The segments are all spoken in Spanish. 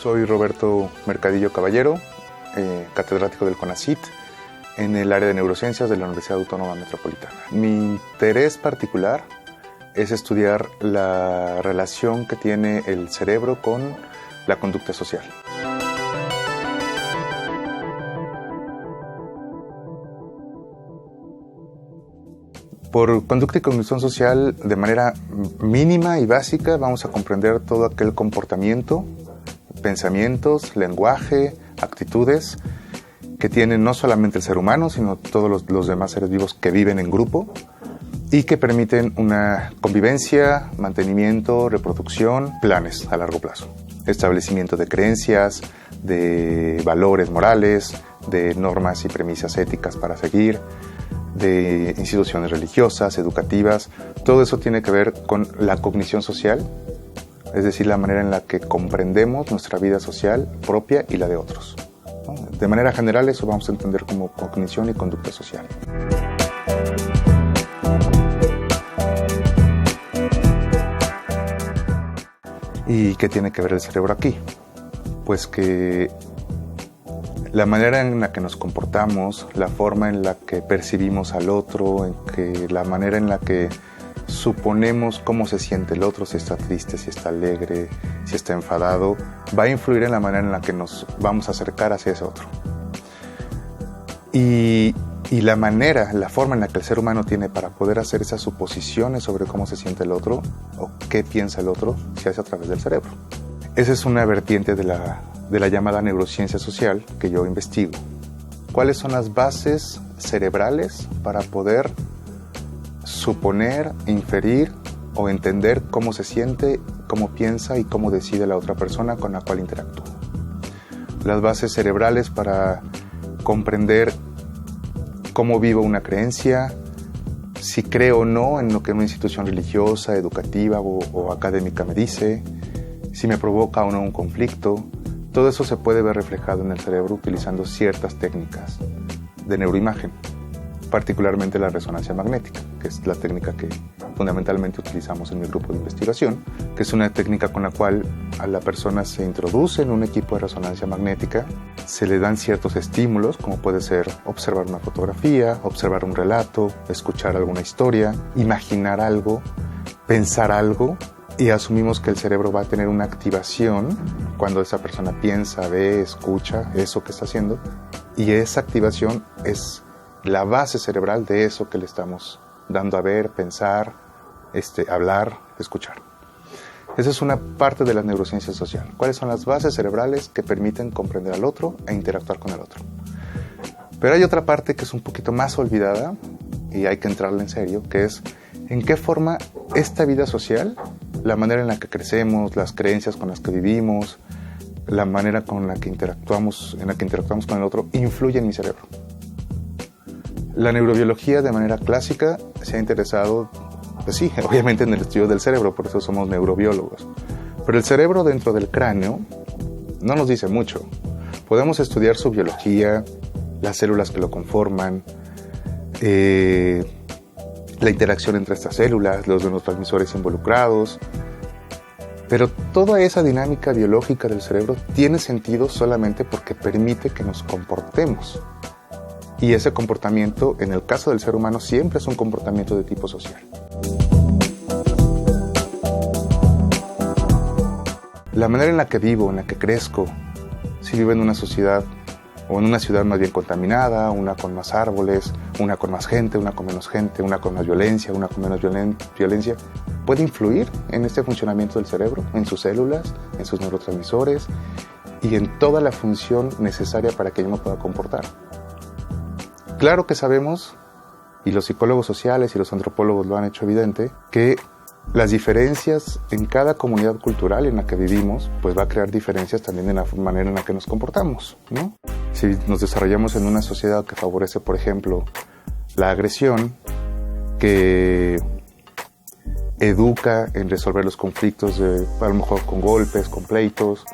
Soy Roberto Mercadillo Caballero, catedrático del CONACYT en el área de neurociencias de la Universidad Autónoma Metropolitana. Mi interés particular es estudiar la relación que tiene el cerebro con la conducta social. Por conducta y cognición social, de manera mínima y básica, vamos a comprender todo aquel comportamiento, pensamientos, lenguaje, actitudes que tienen no solamente el ser humano, sino todos los demás seres vivos que viven en grupo y que permiten una convivencia, mantenimiento, reproducción, planes a largo plazo, establecimiento de creencias, de valores morales, de normas y premisas éticas para seguir, de instituciones religiosas, educativas. Todo eso tiene que ver con la cognición social, es decir, la manera en la que comprendemos nuestra vida social propia y la de otros, ¿no? De manera general, eso vamos a entender como cognición y conducta social. ¿Y qué tiene que ver el cerebro aquí? Pues que la manera en la que nos comportamos, la forma en la que percibimos al otro, la manera en la que suponemos cómo se siente el otro, si está triste, si está alegre, si está enfadado, va a influir en la manera en la que nos vamos a acercar hacia ese otro. Y la forma en la que el ser humano tiene para poder hacer esas suposiciones sobre cómo se siente el otro o qué piensa el otro, se hace a través del cerebro. Esa es una vertiente de la llamada neurociencia social que yo investigo. ¿Cuáles son las bases cerebrales para poder suponer, inferir o entender cómo se siente, cómo piensa y cómo decide la otra persona con la cual interactúa? Las bases cerebrales para comprender cómo vivo una creencia, si creo o no en lo que una institución religiosa, educativa o académica me dice, si me provoca o no un conflicto. Todo eso se puede ver reflejado en el cerebro utilizando ciertas técnicas de neuroimagen, particularmente la resonancia magnética, que es la técnica que fundamentalmente utilizamos en mi grupo de investigación, que es una técnica con la cual a la persona se introduce en un equipo de resonancia magnética, se le dan ciertos estímulos, como puede ser observar una fotografía, observar un relato, escuchar alguna historia, imaginar algo, pensar algo, y asumimos que el cerebro va a tener una activación cuando esa persona piensa, ve, escucha eso que está haciendo, y esa activación es la base cerebral de eso que le estamos dando a ver, pensar, hablar, escuchar. Esa es una parte de la neurociencia social. ¿Cuáles son las bases cerebrales que permiten comprender al otro e interactuar con el otro? Pero hay otra parte que es un poquito más olvidada y hay que entrarle en serio, que es en qué forma esta vida social, la manera en la que crecemos, las creencias con las que vivimos, la manera con la que interactuamos con el otro, influye en mi cerebro. La neurobiología de manera clásica se ha interesado, pues sí, obviamente en el estudio del cerebro, por eso somos neurobiólogos. Pero el cerebro dentro del cráneo no nos dice mucho. Podemos estudiar su biología, las células que lo conforman, la interacción entre estas células, los neurotransmisores involucrados, pero toda esa dinámica biológica del cerebro tiene sentido solamente porque permite que nos comportemos. Y ese comportamiento, en el caso del ser humano, siempre es un comportamiento de tipo social. La manera en la que vivo, en la que crezco, si vivo en una sociedad o en una ciudad más bien contaminada, una con más árboles, una con más gente, una con menos gente, una con más violencia, una con menos violencia, puede influir en este funcionamiento del cerebro, en sus células, en sus neurotransmisores y en toda la función necesaria para que yo me pueda comportar. Claro que sabemos, y los psicólogos sociales y los antropólogos lo han hecho evidente, que las diferencias en cada comunidad cultural en la que vivimos, pues va a crear diferencias también en la manera en la que nos comportamos, ¿no? Si nos desarrollamos en una sociedad que favorece, por ejemplo, la agresión, que educa en resolver los conflictos, a lo mejor con golpes, con pleitos,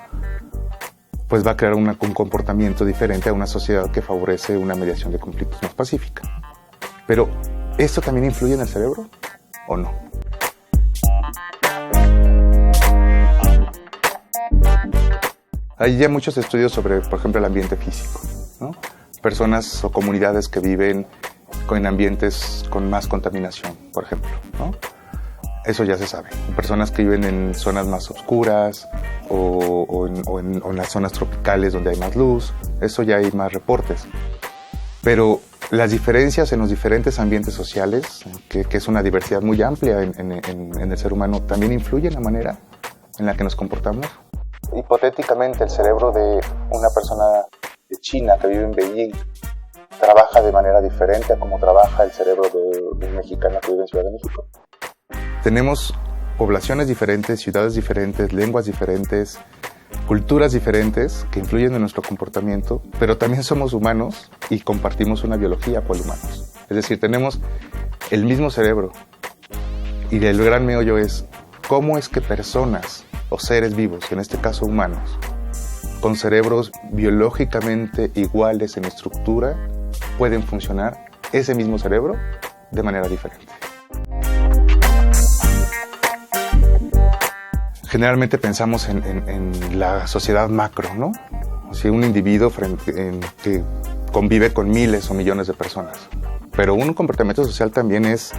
pues va a crear un comportamiento diferente a una sociedad que favorece una mediación de conflictos más pacífica. Pero, ¿esto también influye en el cerebro o no? Hay ya muchos estudios sobre, por ejemplo, el ambiente físico, ¿no? Personas o comunidades que viven en ambientes con más contaminación, por ejemplo, ¿no? Eso ya se sabe. Personas que viven en zonas más oscuras o en las zonas tropicales donde hay más luz, eso ya hay más reportes. Pero las diferencias en los diferentes ambientes sociales, que es una diversidad muy amplia en el ser humano, también influyen en la manera en la que nos comportamos. Hipotéticamente, el cerebro de una persona de China que vive en Beijing trabaja de manera diferente a como trabaja el cerebro de un mexicano que vive en Ciudad de México. Tenemos poblaciones diferentes, ciudades diferentes, lenguas diferentes, culturas diferentes que influyen en nuestro comportamiento, pero también somos humanos y compartimos una biología cual humanos. Es decir, tenemos el mismo cerebro y el gran meollo es cómo es que personas o seres vivos, en este caso humanos, con cerebros biológicamente iguales en estructura, pueden funcionar ese mismo cerebro de manera diferente. Generalmente pensamos en la sociedad macro, ¿no? O sea, un individuo que convive con miles o millones de personas. Pero un comportamiento social también es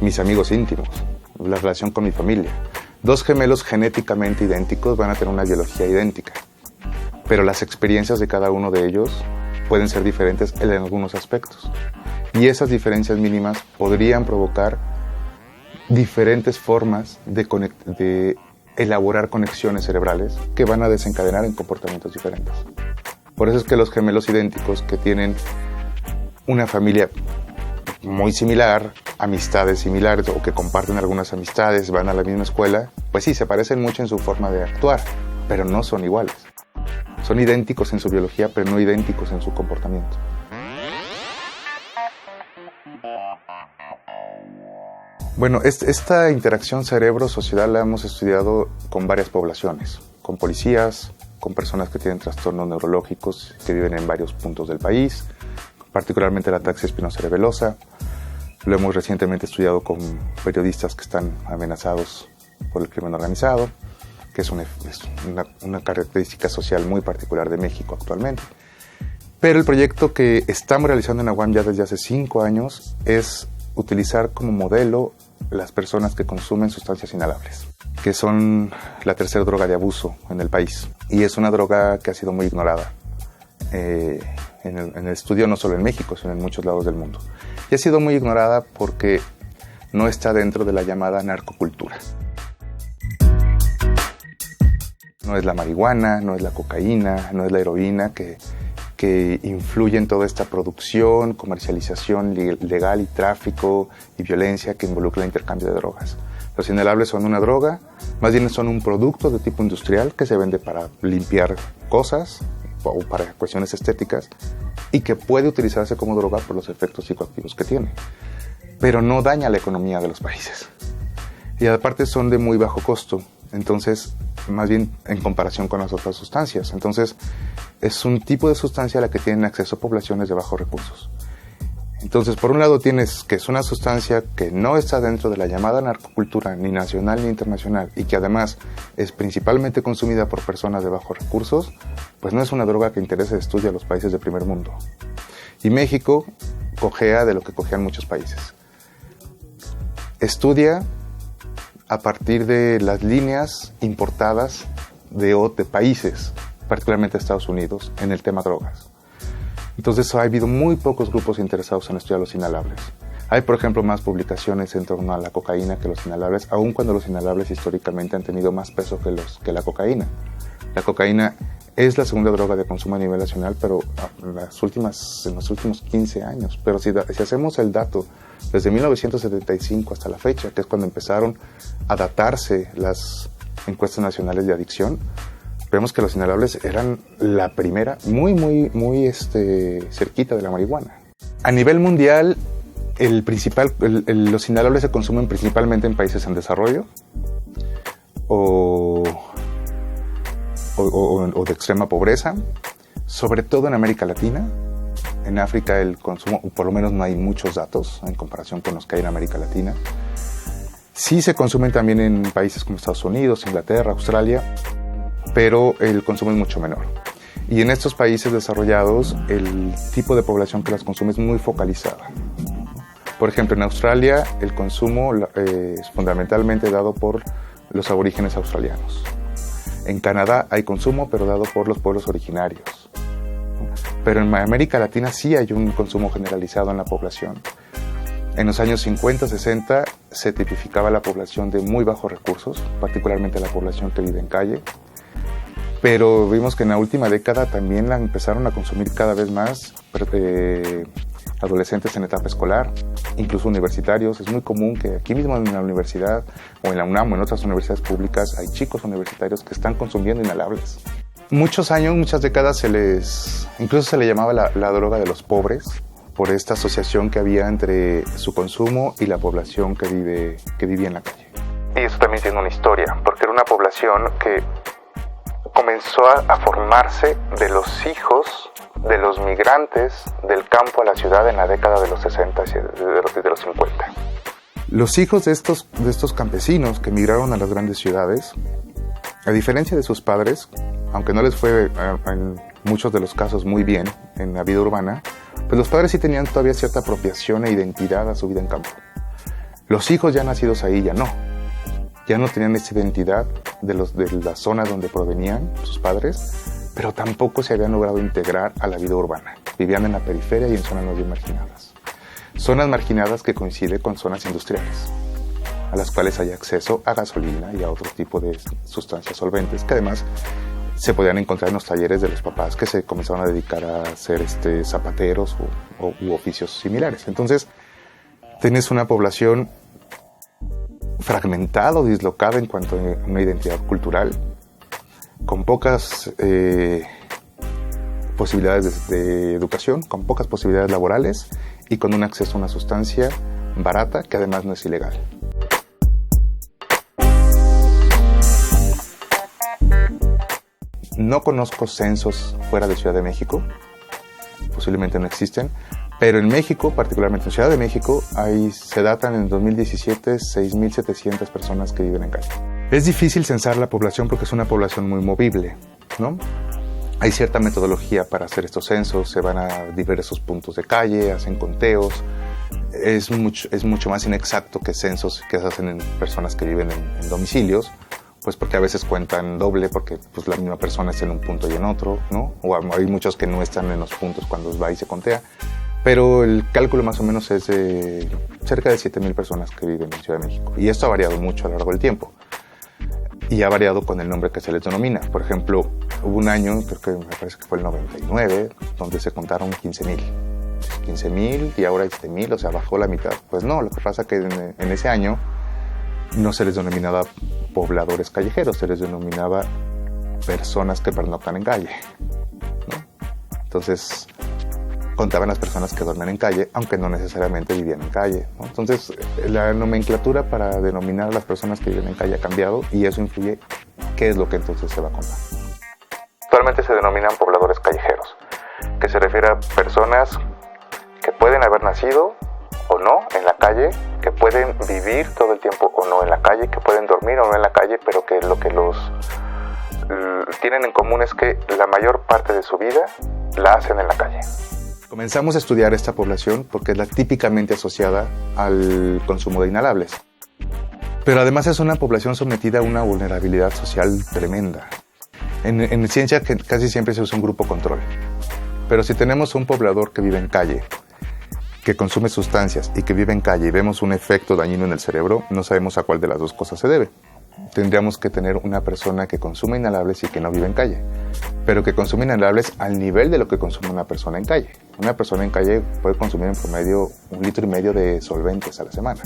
mis amigos íntimos, la relación con mi familia. Dos gemelos genéticamente idénticos van a tener una biología idéntica, pero las experiencias de cada uno de ellos pueden ser diferentes en algunos aspectos. Y esas diferencias mínimas podrían provocar diferentes formas de elaborar conexiones cerebrales que van a desencadenar en comportamientos diferentes. Por eso es que los gemelos idénticos que tienen una familia muy similar, amistades similares o que comparten algunas amistades, van a la misma escuela, pues sí, se parecen mucho en su forma de actuar, pero no son iguales. Son idénticos en su biología, pero no idénticos en su comportamiento. Bueno, esta interacción cerebro-sociedad la hemos estudiado con varias poblaciones, con policías, con personas que tienen trastornos neurológicos que viven en varios puntos del país, particularmente la ataxia espinocerebelosa. Lo hemos recientemente estudiado con periodistas que están amenazados por el crimen organizado, que es una característica social muy particular de México actualmente. Pero el proyecto que estamos realizando en la UAM ya desde hace 5 años es utilizar como modelo las personas que consumen sustancias inhalables, que son la tercera droga de abuso en el país. Y es una droga que ha sido muy ignorada en el estudio, no solo en México, sino en muchos lados del mundo. Y ha sido muy ignorada porque no está dentro de la llamada narcocultura. No es la marihuana, no es la cocaína, no es la heroína que influye en toda esta producción, comercialización legal y tráfico y violencia que involucra el intercambio de drogas. Los inhalables son una droga, más bien son un producto de tipo industrial que se vende para limpiar cosas o para cuestiones estéticas y que puede utilizarse como droga por los efectos psicoactivos que tiene, pero no daña la economía de los países. Y aparte son de muy bajo costo, entonces más bien en comparación con las otras sustancias. Entonces es un tipo de sustancia a la que tienen acceso poblaciones de bajos recursos. Entonces, por un lado tienes que es una sustancia que no está dentro de la llamada narcocultura ni nacional ni internacional y que además es principalmente consumida por personas de bajos recursos, pues no es una droga que interese de estudio a los países de primer mundo. Y México cojea de lo que cojean muchos países. Estudia a partir de las líneas importadas de países, particularmente Estados Unidos, en el tema drogas. Entonces ha habido muy pocos grupos interesados en estudiar los inhalables. Hay, por ejemplo, más publicaciones en torno a la cocaína que los inhalables, aun cuando los inhalables históricamente han tenido más peso que la cocaína. La cocaína es la segunda droga de consumo a nivel nacional, pero en los últimos 15 años. Pero si hacemos el dato desde 1975 hasta la fecha, que es cuando empezaron a datarse las encuestas nacionales de adicción, vemos que los inhalables eran la primera, muy cerquita de la marihuana. A nivel mundial, los inhalables se consumen principalmente en países en desarrollo o de extrema pobreza, sobre todo en América Latina. En África el consumo, por lo menos no hay muchos datos en comparación con los que hay en América Latina. Sí se consumen también en países como Estados Unidos, Inglaterra, Australia, pero el consumo es mucho menor. Y en estos países desarrollados, el tipo de población que las consume es muy focalizada. Por ejemplo, en Australia, el consumo es fundamentalmente dado por los aborígenes australianos. En Canadá hay consumo, pero dado por los pueblos originarios. Pero en América Latina sí hay un consumo generalizado en la población. En los años 50, 60 se tipificaba la población de muy bajos recursos, particularmente la población que vive en calle. Pero vimos que en la última década también la empezaron a consumir cada vez más adolescentes en etapa escolar, incluso universitarios. Es muy común que aquí mismo en la universidad o en la UNAM o en otras universidades públicas hay chicos universitarios que están consumiendo inhalables. Muchos años, muchas décadas incluso se le llamaba la droga de los pobres por esta asociación que había entre su consumo y la población que vivía en la calle. Y eso también tiene una historia, porque era una población que comenzó a formarse de los hijos de los migrantes del campo a la ciudad en la década de los 60 y de los 50. Los hijos de estos campesinos que migraron a las grandes ciudades, a diferencia de sus padres, aunque no les fue en muchos de los casos muy bien en la vida urbana, pues los padres sí tenían todavía cierta apropiación e identidad a su vida en campo. Los hijos ya nacidos ahí ya no tenían esa identidad de la zona donde provenían sus padres, pero tampoco se habían logrado integrar a la vida urbana. Vivían en la periferia y en zonas más bien marginadas. Zonas marginadas que coinciden con zonas industriales, a las cuales hay acceso a gasolina y a otro tipo de sustancias solventes, que además se podían encontrar en los talleres de los papás que se comenzaron a dedicar a ser zapateros u oficios similares. Entonces, tienes una población fragmentada o dislocada en cuanto a una identidad cultural, con pocas posibilidades de educación, con pocas posibilidades laborales y con un acceso a una sustancia barata que además no es ilegal. No conozco censos fuera de Ciudad de México, posiblemente no existen, pero en México, particularmente en Ciudad de México, se datan en 2017 6.700 personas que viven en calle. Es difícil censar la población porque es una población muy movible, ¿no? Hay cierta metodología para hacer estos censos, se van a diversos puntos de calle, hacen conteos. Es mucho más inexacto que censos que se hacen en personas que viven en domicilios, pues porque a veces cuentan doble porque pues, la misma persona está en un punto y en otro, ¿no? O hay muchos que no están en los puntos cuando va y se contea. Pero el cálculo más o menos es de cerca de 7.000 personas que viven en Ciudad de México. Y esto ha variado mucho a lo largo del tiempo. Y ha variado con el nombre que se les denomina. Por ejemplo, hubo un año, creo que me parece que fue el 99, donde se contaron 15.000. 15.000 y ahora 7.000, o sea, bajó la mitad. Pues no, lo que pasa es que en ese año no se les denominaba pobladores callejeros, se les denominaba personas que pernoctan en calle, ¿no? Entonces, contaban las personas que duermen en calle, aunque no necesariamente vivían en calle, ¿no? Entonces, la nomenclatura para denominar a las personas que viven en calle ha cambiado y eso influye qué es lo que entonces se va a contar. Actualmente se denominan pobladores callejeros, que se refiere a personas que pueden haber nacido o no en la calle, que pueden vivir todo el tiempo o no en la calle, que pueden dormir o no en la calle, pero que lo que los tienen en común es que la mayor parte de su vida la hacen en la calle. Comenzamos a estudiar esta población porque es la típicamente asociada al consumo de inhalables. Pero además es una población sometida a una vulnerabilidad social tremenda. En ciencia casi siempre se usa un grupo control. Pero si tenemos un poblador que vive en calle, que consume sustancias y que vive en calle y vemos un efecto dañino en el cerebro, no sabemos a cuál de las dos cosas se debe. Tendríamos que tener una persona que consume inhalables y que no vive en calle, pero que consume inhalables al nivel de lo que consume una persona en calle. Una persona en calle puede consumir en promedio 1,5 litros de solventes a la semana.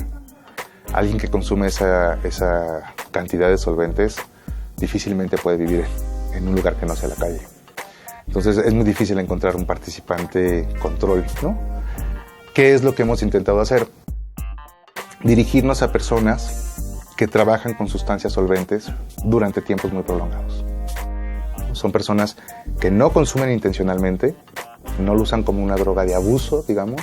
Alguien que consume esa cantidad de solventes difícilmente puede vivir en un lugar que no sea la calle. Entonces es muy difícil encontrar un participante control, ¿no? ¿Qué es lo que hemos intentado hacer? Dirigirnos a personas que trabajan con sustancias solventes durante tiempos muy prolongados. Son personas que no consumen intencionalmente, no lo usan como una droga de abuso, digamos,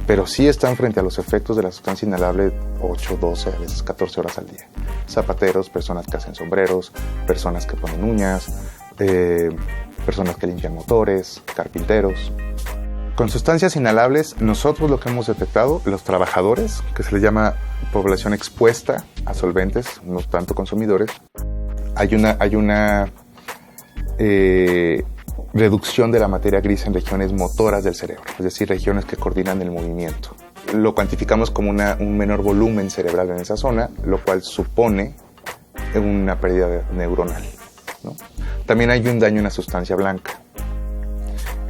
pero sí están frente a los efectos de la sustancia inhalable 8, 12, a veces 14 horas al día. Zapateros, personas que hacen sombreros, personas que ponen uñas, personas que limpian motores, carpinteros. Con sustancias inhalables, nosotros lo que hemos detectado, los trabajadores, que se les llama población expuesta a solventes, no tanto consumidores, hay una reducción de la materia gris en regiones motoras del cerebro, es decir, regiones que coordinan el movimiento. Lo cuantificamos como un menor volumen cerebral en esa zona, lo cual supone una pérdida neuronal, ¿no? También hay un daño en la sustancia blanca,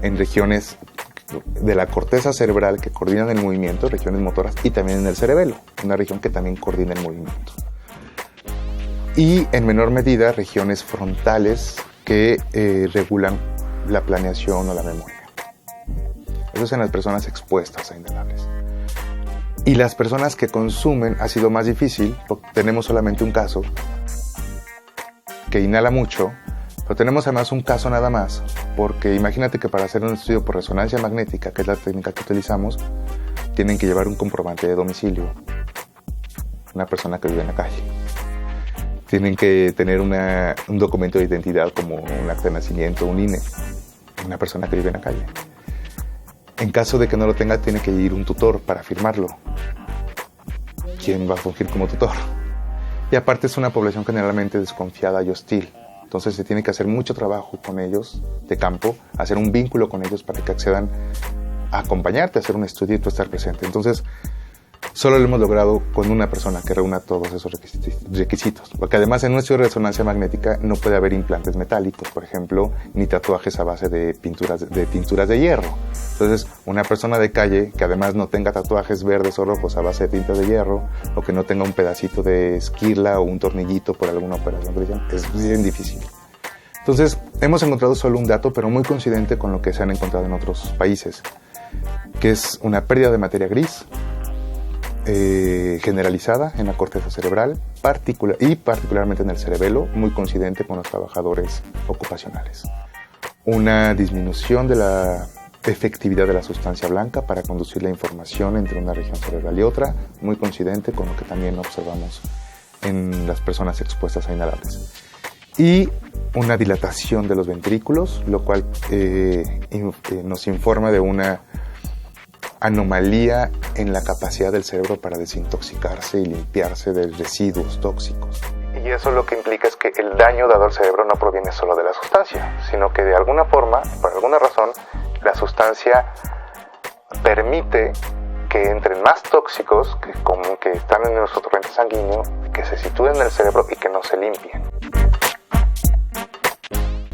en regiones de la corteza cerebral que coordinan el movimiento, regiones motoras, y también en el cerebelo, una región que también coordina el movimiento. Y en menor medida, regiones frontales que regulan la planeación o la memoria. Eso es en las personas expuestas a inhalables. Y las personas que consumen ha sido más difícil, porque tenemos solamente un caso que inhala mucho, pero tenemos además un caso nada más, porque imagínate que para hacer un estudio por resonancia magnética, que es la técnica que utilizamos, tienen que llevar un comprobante de domicilio, una persona que vive en la calle. Tienen que tener un documento de identidad como un acta de nacimiento, un INE, una persona que vive en la calle. En caso de que no lo tenga, tiene que ir un tutor para firmarlo. ¿Quién va a fungir como tutor? Y aparte es una población generalmente desconfiada y hostil. Entonces se tiene que hacer mucho trabajo con ellos de campo, hacer un vínculo con ellos para que accedan a acompañarte, a hacer un estudio y tú estar presente. Entonces, solo lo hemos logrado con una persona que reúna todos esos requisitos. Porque además en un estudio de resonancia magnética no puede haber implantes metálicos, por ejemplo, ni tatuajes a base de tinturas de hierro. Entonces, una persona de calle que además no tenga tatuajes verdes o rojos a base de tintas de hierro, o que no tenga un pedacito de esquirla o un tornillito por alguna operación, es bien difícil. Entonces, hemos encontrado solo un dato, pero muy coincidente con lo que se han encontrado en otros países, que es una pérdida de materia gris, generalizada en la corteza cerebral y particularmente en el cerebelo, muy coincidente con los trabajadores ocupacionales. Una disminución de la efectividad de la sustancia blanca para conducir la información entre una región cerebral y otra, muy coincidente con lo que también observamos en las personas expuestas a inhalables. Y una dilatación de los ventrículos, lo cual nos informa de una anomalía en la capacidad del cerebro para desintoxicarse y limpiarse de residuos tóxicos. Y eso lo que implica es que el daño dado al cerebro no proviene solo de la sustancia, sino que de alguna forma, por alguna razón, la sustancia permite que entren más tóxicos que están en nuestro torrente sanguíneo, que se sitúen en el cerebro y que no se limpien.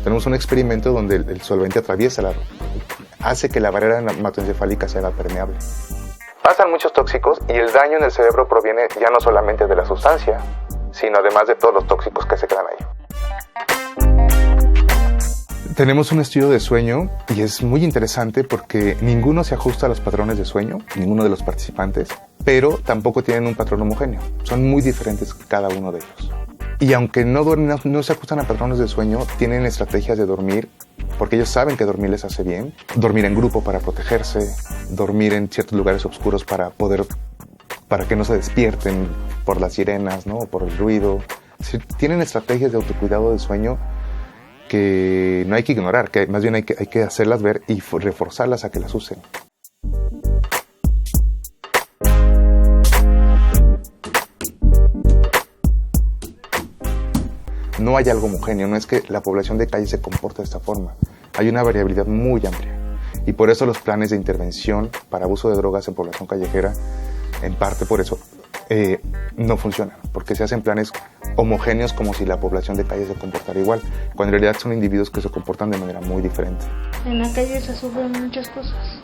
Tenemos un experimento donde el solvente hace que la barrera hematoencefálica se haga permeable. Pasan muchos tóxicos y el daño en el cerebro proviene ya no solamente de la sustancia, sino además de todos los tóxicos que se quedan ahí. Tenemos un estudio de sueño y es muy interesante porque ninguno se ajusta a los patrones de sueño, ninguno de los participantes, pero tampoco tienen un patrón homogéneo. Son muy diferentes cada uno de ellos. Y aunque no se ajustan a patrones de sueño, tienen estrategias de dormir, porque ellos saben que dormir les hace bien. Dormir en grupo para protegerse, dormir en ciertos lugares oscuros para que no se despierten por las sirenas, ¿no? O por el ruido. Es decir, tienen estrategias de autocuidado del sueño que no hay que ignorar, que más bien hay que hacerlas ver y reforzarlas a que las usen. No hay algo homogéneo, no es que la población de calle se comporte de esta forma. Hay una variabilidad muy amplia y por eso los planes de intervención para abuso de drogas en población callejera, en parte por eso, no funcionan, porque se hacen planes homogéneos como si la población de calle se comportara igual, cuando en realidad son individuos que se comportan de manera muy diferente. En la calle se sufren muchas cosas,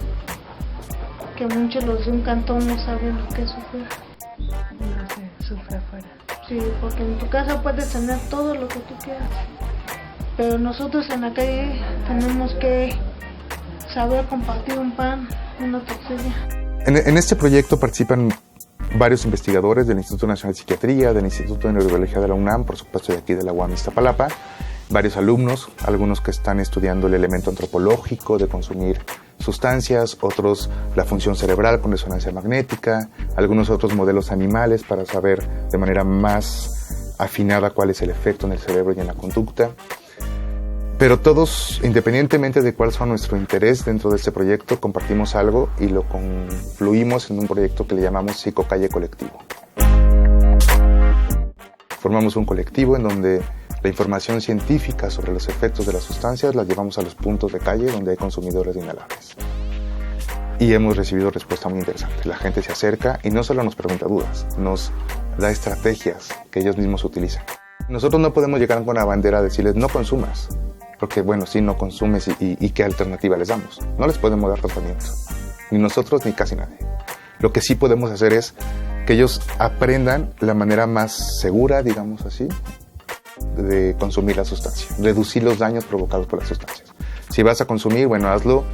que muchos los de un cantón no saben lo que es sufrir. No se sufre afuera. Sí, porque en tu casa puedes tener todo lo que tú quieras, pero nosotros en la calle tenemos que saber compartir un pan, una tortilla. En este proyecto participan varios investigadores del Instituto Nacional de Psiquiatría, del Instituto de Neurobiología de la UNAM, por supuesto de aquí de la UAM Iztapalapa, varios alumnos, algunos que están estudiando el elemento antropológico de consumir sustancias, otros la función cerebral con resonancia magnética, algunos otros modelos animales para saber de manera más afinada cuál es el efecto en el cerebro y en la conducta. Pero todos, independientemente de cuál sea nuestro interés dentro de este proyecto, compartimos algo y lo confluimos en un proyecto que le llamamos Psicocalle Colectivo. Formamos un colectivo en donde la información científica sobre los efectos de las sustancias la llevamos a los puntos de calle donde hay consumidores de inhalables. Y hemos recibido respuesta muy interesante. La gente se acerca y no solo nos pregunta dudas, nos da estrategias que ellos mismos utilizan. Nosotros no podemos llegar con la bandera a decirles no consumas, porque bueno, si no consumes y qué alternativa les damos. No les podemos dar tratamiento, ni nosotros ni casi nadie. Lo que sí podemos hacer es que ellos aprendan la manera más segura, digamos así, de consumir la sustancia, reducir los daños provocados por las sustancias. Si vas a consumir, bueno, hazlo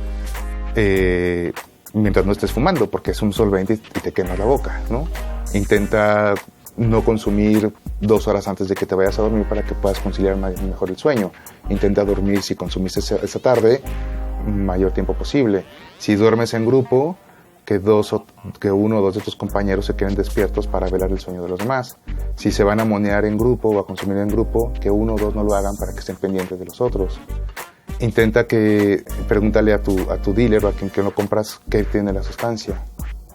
mientras no estés fumando, porque es un solvente y te quema la boca, ¿no? Intenta no consumir 2 horas antes de que te vayas a dormir para que puedas conciliar mejor el sueño. Intenta dormir, si consumiste esa tarde, mayor tiempo posible. Si duermes en grupo, que 1 o 2 de tus compañeros se queden despiertos para velar el sueño de los demás. Si se van a monear en grupo o a consumir en grupo, que 1 o 2 no lo hagan para que estén pendientes de los otros. Intenta pregúntale a tu dealer o a quien lo compras qué tiene la sustancia,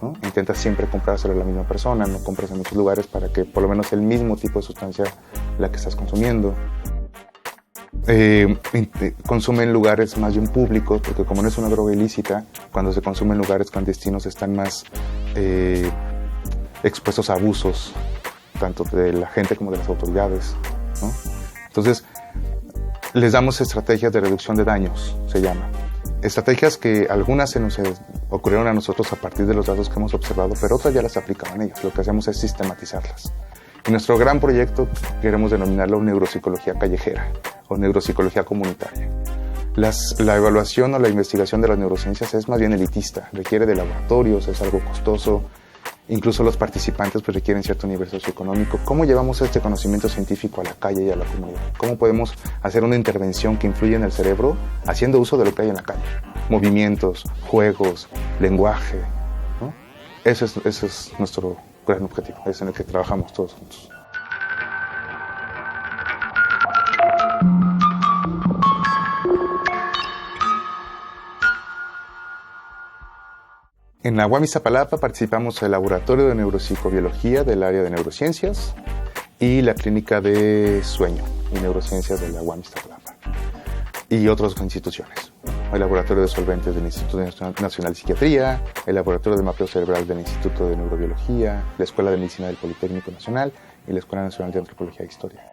¿no? Intenta siempre comprárselo a la misma persona, no compres en muchos lugares para que por lo menos el mismo tipo de sustancia la que estás consumiendo. Consume en lugares más bien públicos, porque como no es una droga ilícita, cuando se consume en lugares clandestinos están más expuestos a abusos, tanto de la gente como de las autoridades, ¿no? Entonces, les damos estrategias de reducción de daños, se llama. Estrategias que algunas se nos ocurrieron a nosotros a partir de los datos que hemos observado, pero otras ya las aplicaban ellos. Lo que hacemos es sistematizarlas. En nuestro gran proyecto queremos denominarlo neuropsicología callejera o neuropsicología comunitaria. La evaluación o la investigación de las neurociencias es más bien elitista, requiere de laboratorios, es algo costoso, incluso los participantes pues requieren cierto nivel socioeconómico. ¿Cómo llevamos este conocimiento científico a la calle y a la comunidad? ¿Cómo podemos hacer una intervención que influya en el cerebro haciendo uso de lo que hay en la calle? Movimientos, juegos, lenguaje, ¿no? Ese es nuestro gran objetivo, es en el que trabajamos todos juntos. En la UAM Iztapalapa participamos en el Laboratorio de Neuropsicobiología del área de neurociencias y la Clínica de Sueño y Neurociencias de la UAM Iztapalapa y otras instituciones. El Laboratorio de Solventes del Instituto Nacional de Psiquiatría, el Laboratorio de Mapeo Cerebral del Instituto de Neurobiología, la Escuela de Medicina del Politécnico Nacional y la Escuela Nacional de Antropología e Historia.